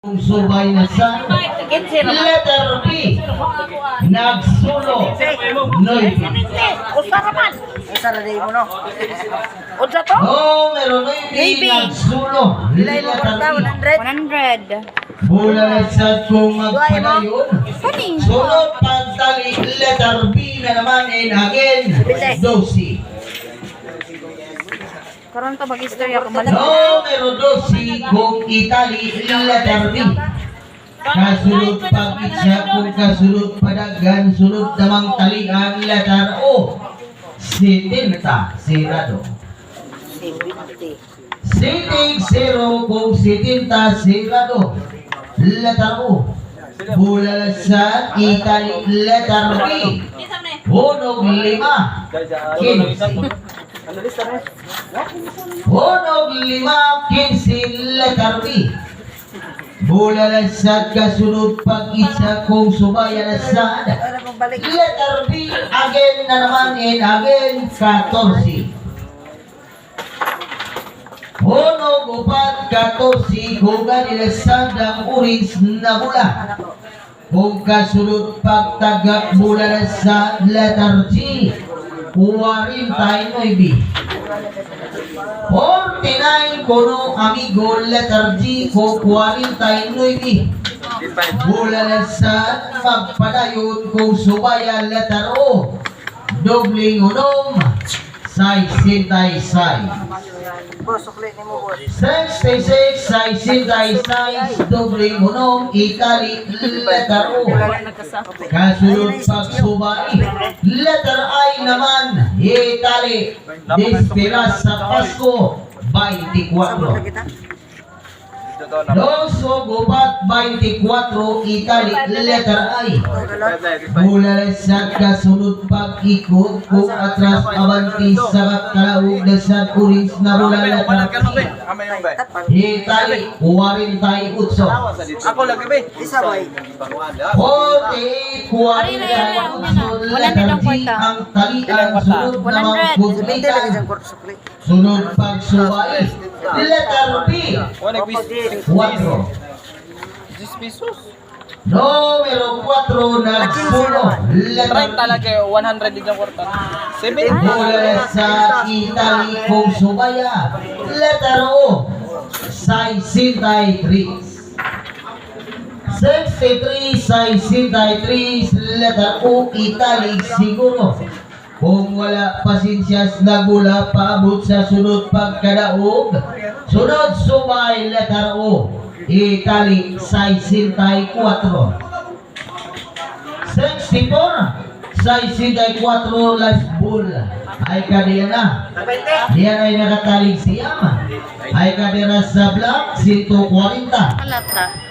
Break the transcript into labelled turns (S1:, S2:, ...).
S1: Kung subay na sa letter B, nagsulo, noy.
S2: Usa naman. Usa na day mo no. Unsa to?
S1: Oh, meron noy B, nagsulo,
S2: Bilay mo
S1: letter B.
S2: 100.
S1: Bula na sa kung magpanayon. Sunod pagtali, letter B na naman, and again, 12.
S2: Karon to mag-istorya ko man.
S1: No, meron 12 kung itali, letter B. Kasunod pag-itsa kung kasunod padagan, sunod namang talian, letter O. 70, sirado.
S2: 70.
S1: Sitig 0 kung 70, sirado. Letter O. Bula sa itali, letter B. Hunog 5, 15. Hunog 5, 15, letter B. Bula sa kasunod pag-isa kung sumaya na sa letter B, again na naman, and again, 14. Hunog 4, 14, kung ganila sa dang orange na bula. Kung kasunod pagtagak bula na sa letter G, 49. 49 kono amigo, letter G ko 49. Bula na sa magpadayon kung subaya, letter O. Dobling unom, 66. 66, 66, dobling unom, itali, letter O. Kasunod pagsubay, letter I naman, itali, Desperas sa Pasko, 24. Loso gubat 24, itali, letter I. Mula sa kasunod pag-ikot kung atras abanti sa kalaog na sa orange na mula letter I. Itali, 48.
S3: Ako lagi ba?
S2: Isa boy.
S1: 48, 48, letter G ang talian, sunod namang kumitan. Sunod pagsuway, letter B, 4.
S3: 10 pesos.
S1: Numero 4, nagsulo, letter B.
S3: Talaga 100 din yung kwarta. 7.
S1: Mula sa itali kung sumaya, letter O, 63. 63, 63, letter O, itali siguro. Kung wala pasensyas na gula, paabot sa sunod pagkadaog. Sunod sumay, letter O, itali 64. 64, 64, last ball. Ay kadiya na. Diyan ay nakatalig siyama. Ay kadira sa block, 140.
S2: Halata.